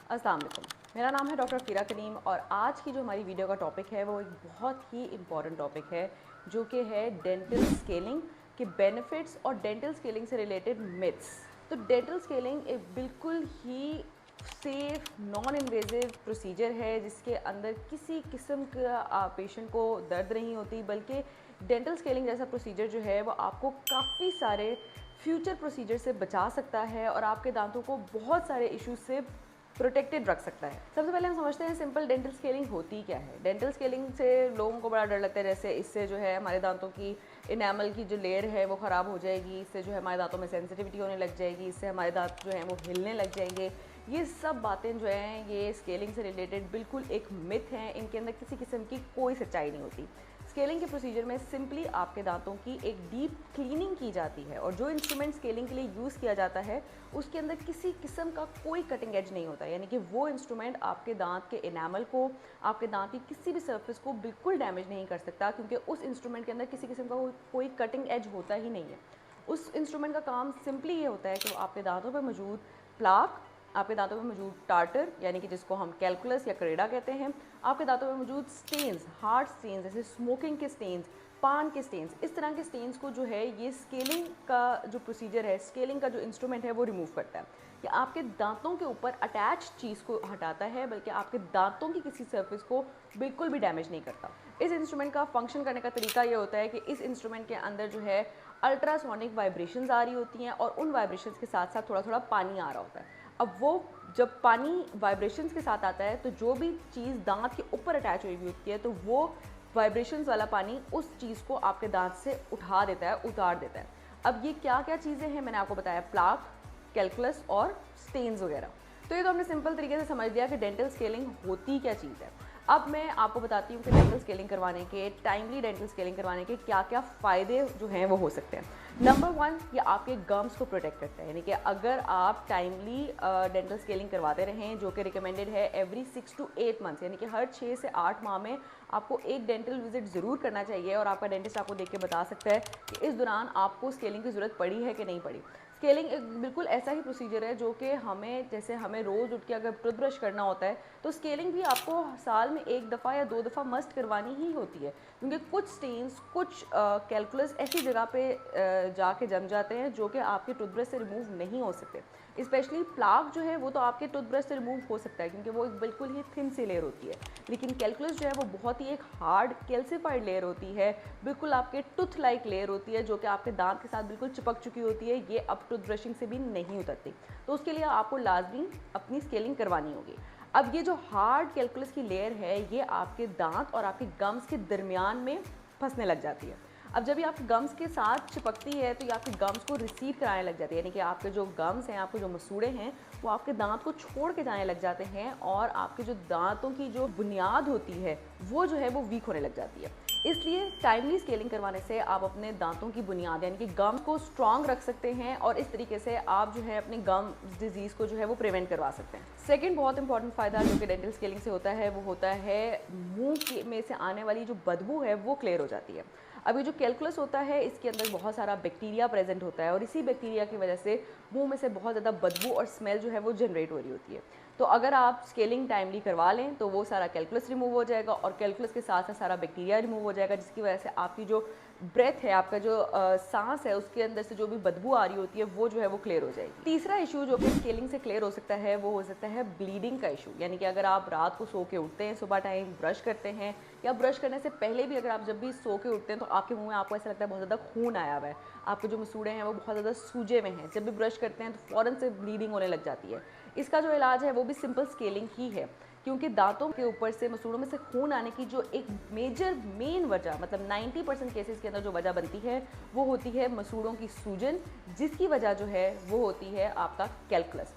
अस्सलाम वालेकुम। मेरा नाम है डॉक्टर फ़िरा करीम और आज की जो हमारी वीडियो का टॉपिक है वो एक बहुत ही इम्पॉर्टेंट टॉपिक है जो कि है डेंटल स्केलिंग के बेनिफिट्स और डेंटल स्केलिंग से रिलेटेड मिथ्स। तो डेंटल स्केलिंग एक बिल्कुल ही सेफ नॉन इन्वेजिव प्रोसीजर है जिसके अंदर किसी किस्म का पेशेंट को दर्द नहीं होती, बल्कि डेंटल स्केलिंग जैसा प्रोसीजर जो है वो आपको काफ़ी सारे फ्यूचर प्रोसीजर से बचा सकता है और आपके दांतों को बहुत सारे इश्यूज से प्रोटेक्टेड रख सकता है। सबसे पहले हम समझते हैं सिंपल डेंटल स्केलिंग होती क्या है। डेंटल स्केलिंग से लोगों को बड़ा डर लगता है, जैसे इससे जो है हमारे दांतों की इनेमल की जो लेयर है वो ख़राब हो जाएगी, इससे जो है हमारे दांतों में सेंसिटिविटी होने लग जाएगी, इससे हमारे दांत जो हैं वो हिलने लग जाएंगे। ये सब बातें जो हैं ये स्केलिंग से रिलेटेड बिल्कुल एक मिथ हैं, इनके अंदर किसी किस्म की कोई सच्चाई नहीं होती। स्केलिंग के प्रोसीजर में सिंपली आपके दांतों की एक डीप क्लीनिंग की जाती है और जो इंस्ट्रूमेंट स्केलिंग के लिए यूज़ किया जाता है उसके अंदर किसी किस्म का कोई कटिंग एज नहीं होता, यानी कि वो इंस्ट्रूमेंट आपके दांत के इनेमल को, आपके दांत की किसी भी सरफेस को बिल्कुल डैमेज नहीं कर सकता, क्योंकि उस इंस्ट्रूमेंट के अंदर किसी किस्म का कोई कटिंग एज होता ही नहीं है। उस इंस्ट्रूमेंट का काम सिंपली ये होता है कि वो आपके दांतों पर मौजूद प्लाक, आपके दांतों में मौजूद टार्टर यानी कि जिसको हम कैलकुलस या करेडा कहते हैं, आपके दांतों में मौजूद स्टेन्स, हार्ड स्टेन्स जैसे स्मोकिंग के स्टेन्स, पान के स्टेन्स, इस तरह के स्टेन्स को जो है ये स्केलिंग का जो प्रोसीजर है, स्केलिंग का जो इंस्ट्रूमेंट है वो रिमूव करता है। ये आपके दांतों के ऊपर अटैच चीज़ को हटाता है, बल्कि आपके दांतों की किसी सरफेस को बिल्कुल भी डैमेज नहीं करता। इस इंस्ट्रूमेंट का फंक्शन करने का तरीका ये होता है कि इस इंस्ट्रूमेंट के अंदर जो है अल्ट्रासोनिक वाइब्रेशंस आ रही होती हैं और उन वाइब्रेशंस के साथ साथ थोड़ा थोड़ा पानी आ रहा होता है। अब वो जब पानी वाइब्रेशंस के साथ आता है तो जो भी चीज़ दांत के ऊपर अटैच हुई हुई होती है तो वो वाइब्रेशंस वाला पानी उस चीज़ को आपके दांत से उठा देता है, उतार देता है। अब ये क्या क्या चीज़ें हैं मैंने आपको बताया, प्लाक, कैलकुलस और स्टेन्स वगैरह। तो ये तो हमने सिंपल तरीके से समझ लिया कि डेंटल स्केलिंग होती क्या चीज़ है। अब मैं आपको बताती हूँ कि डेंटल स्केलिंग करवाने के, टाइमली डेंटल स्केलिंग करवाने के क्या क्या फ़ायदे जो हैं वो हो सकते हैं। नंबर 1, ये आपके गम्स को प्रोटेक्ट करता है, यानी कि अगर आप टाइमली डेंटल स्केलिंग करवाते रहें, जो कि रिकमेंडेड है एवरी 6 to 8 मंथ्स, यानी कि हर 6 से 8 माह में आपको एक डेंटल विजिट ज़रूर करना चाहिए और आपका डेंटिस्ट आपको देख के बता सकता है कि इस दौरान आपको स्केलिंग की ज़रूरत पड़ी है कि नहीं पड़ी। स्केलिंग एक बिल्कुल ऐसा ही प्रोसीजर है जो कि हमें, जैसे हमें रोज़ उठ के अगर टूथब्रश करना होता है तो स्केलिंग भी आपको साल में 1 दफ़ा या 2 दफ़ा मस्ट करवानी ही होती है, क्योंकि कुछ स्टेन्स, कुछ कैलकुलस ऐसी जगह पे जाके जम जाते हैं जो कि आपके टूथब्रश से रिमूव नहीं हो सकते। स्पेशली प्लाक जो है वो तो आपके टूथब्रश से रिमूव हो सकता है क्योंकि वो एक बिल्कुल ही थिन सी लेयर होती है, लेकिन कैलकुलस जो है वो बहुत ही एक हार्ड कैल्सिफाइड लेयर होती है, बिल्कुल आपके टूथ लाइक लेयर होती है जो कि आपके दांत के साथ बिल्कुल चिपक चुकी होती है, ये अब टूथ ब्रशिंग से भी नहीं उतरती। तो उसके लिए आपको लाजमी अपनी स्केलिंग करवानी होगी। अब ये जो हार्ड कैलकुलस की लेयर है ये आपके दांत और आपके गम्स के दरमियान में फंसने लग जाती है। अब जब ये आपके गम्स के साथ चिपकती है तो ये आपके गम्स को रिसीव कराने लग जाती है, यानी कि आपके जो गम्स हैं, आपके जो मसूड़े हैं, वो आपके दांत को छोड़ के जाने लग जाते हैं और आपके जो दांतों की जो बुनियाद होती है वो जो है वो वीक होने लग जाती है। इसलिए टाइमली स्केलिंग करवाने से आप अपने दांतों की बुनियाद यानी कि गम को स्ट्रॉन्ग रख सकते हैं और इस तरीके से आप जो है अपनी गम डिजीज़ को जो है वो प्रिवेंट करवा सकते हैं। सेकंड बहुत इंपॉर्टेंट फ़ायदा जो कि डेंटल स्केलिंग से होता है वो होता है मुंह में से आने वाली जो बदबू है वो क्लियर हो जाती है। अभी जो कैलकुलस होता है इसके अंदर बहुत सारा बैक्टीरिया प्रेजेंट होता है और इसी बैक्टीरिया की वजह से मुंह में से बहुत ज़्यादा बदबू और स्मेल जो है वो जनरेट हो रही होती है। तो अगर आप स्केलिंग टाइमली करवा लें तो वो सारा कैलकुलस रिमूव हो जाएगा और कैलकुलस के साथ साथ सारा बैक्टीरिया रिमूव हो जाएगा, जिसकी वजह से आपकी जो ब्रेथ है, आपका जो सांस है, उसके अंदर से जो भी बदबू आ रही होती है वो जो है वो क्लियर हो जाएगी। तीसरा इशू जो कि स्केलिंग से क्लियर हो सकता है वो हो सकता है ब्लीडिंग का इशू, यानी कि अगर आप रात को सो के उठते हैं, सुबह टाइम ब्रश करते हैं या ब्रश करने से पहले भी अगर आप जब भी सो के उठते हैं तो आपके मुंह में आपको ऐसा लगता है बहुत ज़्यादा खून आया हुआ है, आपके जो मसूड़े हैं वो बहुत ज़्यादा सूजे में हैं, जब भी ब्रश करते हैं तो फ़ौरन से ब्लीडिंग होने लग जाती है। इसका जो इलाज है वो भी सिंपल स्केलिंग ही है, क्योंकि दांतों के ऊपर से, मसूड़ों में से खून आने की जो एक मेन वजह, मतलब 90% केसेस के अंदर जो वजह बनती है वो होती है मसूड़ों की सूजन, जिसकी वजह जो है वो होती है आपका कैलकुलस।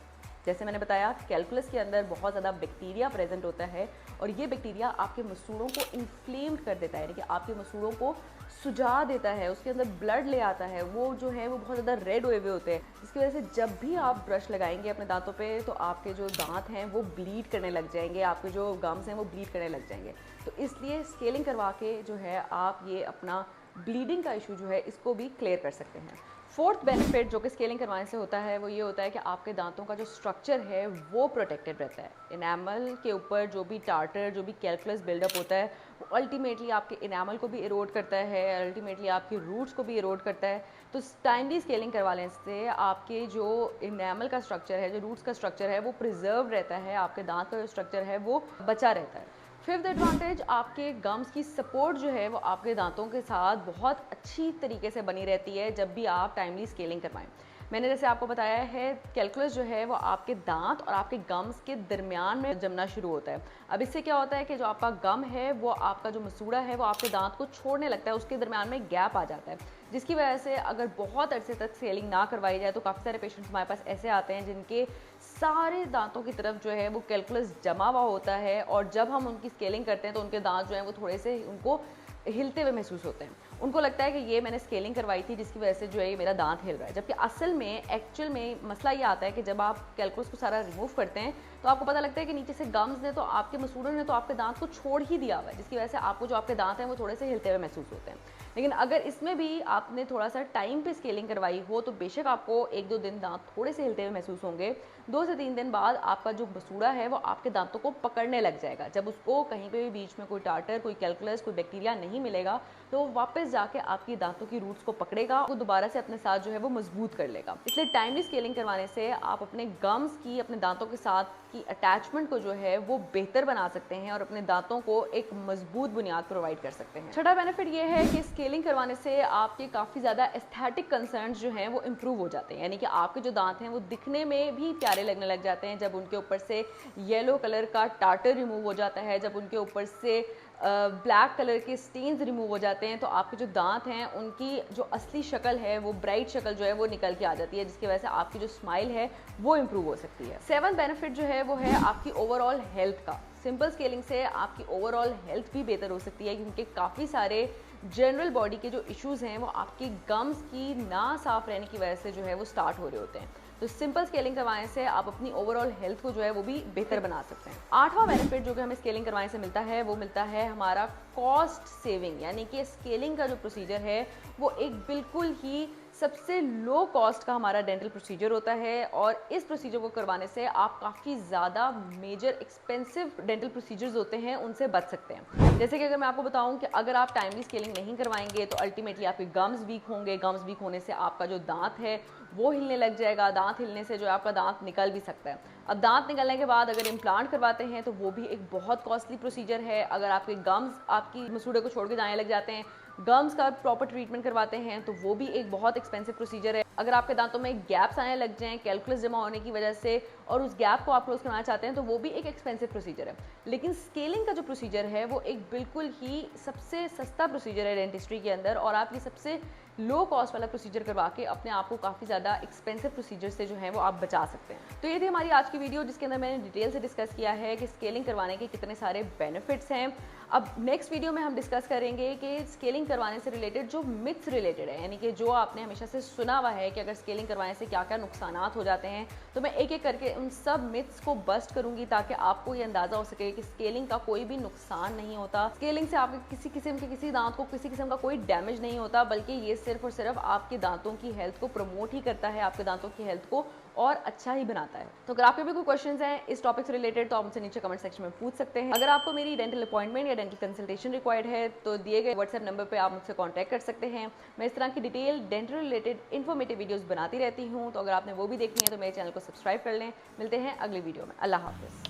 जैसे मैंने बताया, कैलकुलस के अंदर बहुत ज़्यादा बैक्टीरिया प्रेजेंट होता है और ये बैक्टीरिया आपके मसूड़ों को इन्फ्लेम्ड कर देता है, यानी कि आपके मसूड़ों को सुझा देता है, उसके अंदर ब्लड ले आता है, वो जो है वो बहुत ज़्यादा रेड हुए हुए होते हैं, जिसकी वजह से जब भी आप ब्रश लगाएंगे अपने दांतों पे तो आपके जो दांत हैं वो ब्लीड करने लग जाएंगे, आपके जो गम्स हैं वो ब्लीड करने लग जाएंगे। तो इसलिए स्केलिंग करवा के जो है आप ये अपना ब्लीडिंग का इशू जो है इसको भी क्लियर कर सकते हैं। फोर्थ बेनिफिट जो कि स्केलिंग करवाने से होता है वो ये होता है कि आपके दांतों का जो स्ट्रक्चर है वो प्रोटेक्टेड रहता है। इनेमल के ऊपर जो भी टार्टर, जो भी कैल्कुलस बिल्डअप होता है वो अल्टीमेटली आपके इनेमल को भी इरोड करता है, अल्टीमेटली आपके रूट्स को भी इरोड करता है। तो टाइमली स्केलिंग करवाने से आपके जो इनेमल का स्ट्रक्चर है, जो रूट्स का स्ट्रक्चर है वो प्रिजर्व रहता है, आपके दांत का जो स्ट्रक्चर है वो बचा रहता है। फिफ्थ एडवांटेज, आपके गम्स की सपोर्ट जो है वो आपके दांतों के साथ बहुत अच्छी तरीके से बनी रहती है जब भी आप टाइमली स्केलिंग करवाएं। मैंने जैसे आपको बताया है, कैलकुलस जो है वो आपके दांत और आपके गम्स के दरमियान में जमना शुरू होता है। अब इससे क्या होता है कि जो आपका गम है वो आपका जो मसूड़ा है वो आपके दांत को छोड़ने लगता है, उसके दरमियान में गैप आ जाता है, जिसकी वजह से अगर बहुत अरसे तक स्केलिंग ना करवाई जाए तो काफ़ी सारे पेशेंट्स हमारे पास ऐसे आते हैं जिनके सारे दांतों की तरफ जो है वो कैलकुलस जमा हुआ होता है, और जब हम उनकी स्केलिंग करते हैं तो उनके दांत जो हैं वो थोड़े से उनको हिलते हुए महसूस होते हैं। उनको लगता है कि ये मैंने स्केलिंग करवाई थी जिसकी वजह से जो है ये मेरा दांत हिल रहा है, जबकि असल में एक्चुअल में मसला ये आता है कि जब आप कैलकुलस को सारा रिमूव करते हैं तो आपको पता लगता है कि नीचे से गम्स ने तो आपके मसूड़ों ने तो आपके दांत को छोड़ ही दिया हुआ है, जिसकी वजह से आपको जो आपके दांत हैं वो थोड़े से हिलते हुए महसूस होते हैं। लेकिन अगर इसमें भी आपने थोड़ा सा टाइम पे स्केलिंग करवाई हो तो बेशक आपको 1-2 दिन दांत थोड़े से हिलते हुए महसूस होंगे, 2 से 3 दिन बाद आपका जो मसूड़ा है वो आपके दांतों को पकड़ने लग जाएगा। जब उसको कहीं पे भी बीच में कोई टार्टर, कोई कैलकुलस, कोई बैक्टीरिया नहीं मिलेगा तो वापस जाके आपकी दांतों की रूट्स को पकड़ेगा, वो दोबारा से अपने साथ जो है वो मजबूत कर लेगा। इसलिए टाइमली स्केलिंग करवाने से आप अपने गम्स की, अपने दांतों के साथ की अटैचमेंट को जो है वो बेहतर बना सकते हैं और अपने दांतों को एक मजबूत बुनियाद प्रोवाइड कर सकते हैं। छठा बेनिफिट ये है कि स्केलिंग करवाने से आपके काफ़ी ज़्यादा एस्थेटिक कंसर्न्स जो हैं वो इम्प्रूव हो जाते हैं, यानी कि आपके जो दांत हैं वो दिखने में भी प्यारे लगने लग जाते हैं जब उनके ऊपर से येलो कलर का टार्टर रिमूव हो जाता है, जब उनके ऊपर से ब्लैक कलर के स्टेन्स रिमूव हो जाते हैं, तो आपके जो दांत हैं उनकी जो असली शक्ल है वो ब्राइट शक्ल जो है वो निकल के आ जाती है, जिसकी वजह से आपकी जो स्माइल है वो इम्प्रूव हो सकती है। 7th बेनिफिट जो है वो है आपकी ओवरऑल हेल्थ का। सिंपल स्केलिंग से आपकी ओवरऑल हेल्थ भी बेहतर हो सकती है, क्योंकि काफ़ी सारे जनरल बॉडी के जो इश्यूज़ हैं वो आपकी गम्स की ना साफ रहने की वजह से जो है वो स्टार्ट हो रहे होते हैं। तो सिंपल स्केलिंग करवाने से आप अपनी ओवरऑल हेल्थ को जो है वो भी बेहतर बना सकते हैं। 8वां बेनिफिट जो कि हमें स्केलिंग करवाने से मिलता है वो मिलता है हमारा कॉस्ट सेविंग, यानी कि स्केलिंग का जो प्रोसीजर है वो एक बिल्कुल ही सबसे लो कॉस्ट का हमारा डेंटल प्रोसीजर होता है, और इस प्रोसीजर को करवाने से आप काफ़ी ज़्यादा मेजर एक्सपेंसिव डेंटल प्रोसीजर्स होते हैं उनसे बच सकते हैं। जैसे कि अगर मैं आपको बताऊं कि अगर आप टाइमली स्केलिंग नहीं करवाएंगे तो अल्टीमेटली आपके गम्स वीक होंगे, गम्स वीक होने से आपका जो दांत है वो हिलने लग जाएगा, दांत हिलने से जो है आपका दांत निकल भी सकता है। अब दांत निकलने के बाद अगर इम्प्लांट करवाते हैं तो वो भी एक बहुत कॉस्टली प्रोसीजर है। अगर आपके गम्स आपकी मसूड़े को छोड़ के जाने लग जाते हैं, गम्स का प्रॉपर ट्रीटमेंट करवाते हैं तो वो भी एक बहुत एक्सपेंसिव प्रोसीजर है। अगर आपके दांतों में गैप्स आने लग जाएं कैलकुलस जमा होने की वजह से और उस गैप को आप क्लोज करना चाहते हैं तो वो भी एक एक्सपेंसिव प्रोसीजर है। लेकिन स्केलिंग का जो प्रोसीजर है वो एक बिल्कुल ही सबसे सस्ता प्रोसीजर है डेंटिस्ट्री के अंदर, और आप ये सबसे लो कॉस्ट वाला प्रोसीजर करवा के अपने आप को काफ़ी ज़्यादा एक्सपेंसिव प्रोसीजर से जो है वो आप बचा सकते हैं। तो ये थी हमारी आज की वीडियो जिसके अंदर मैंने डिटेल से डिस्कस किया है कि स्केलिंग करवाने के कितने सारे बेनिफिट्स हैं। अब नेक्स्ट वीडियो में हम डिस्कस करेंगे कि स्केलिंग करवाने से रिलेटेड जो मिथ्स रिलेटेड है, यानी कि जो आपने हमेशा से सुना हुआ है कि अगर स्केलिंग करवाने से क्या क्या नुकसानात हो जाते हैं, तो मैं एक एक करके उन सब मिथ्स को बस्ट करूंगी ताकि आपको ये अंदाज़ा हो सके कि स्केलिंग का कोई भी नुकसान नहीं होता। स्केलिंग से आपके किसी किस्म के किसी दांत को किसी किस्म का कोई डैमेज नहीं होता, बल्कि ये सिर्फ और सिर्फ आपके दांतों की हेल्थ को प्रमोट ही करता है, आपके दांतों की हेल्थ को और अच्छा ही बनाता है। तो अगर आपके भी कोई क्वेश्चंस हैं इस टॉपिक से रिलेटेड तो आप मुझसे नीचे कमेंट सेक्शन में पूछ सकते हैं। अगर आपको मेरी डेंटल अपॉइंटमेंट या डेंटल कंसल्टेशन रिक्वायर्ड है तो दिए गए व्हाट्सएप नंबर पे आप मुझसे कांटेक्ट कर सकते हैं। मैं इस तरह की detail dental related informative videos बनाती रहती हूँ, तो अगर आपने वो भी देखनी है तो मेरे चैनल को सब्सक्राइब कर लें। मिलते हैं अगली वीडियो में। अल्लाह हाफिज़।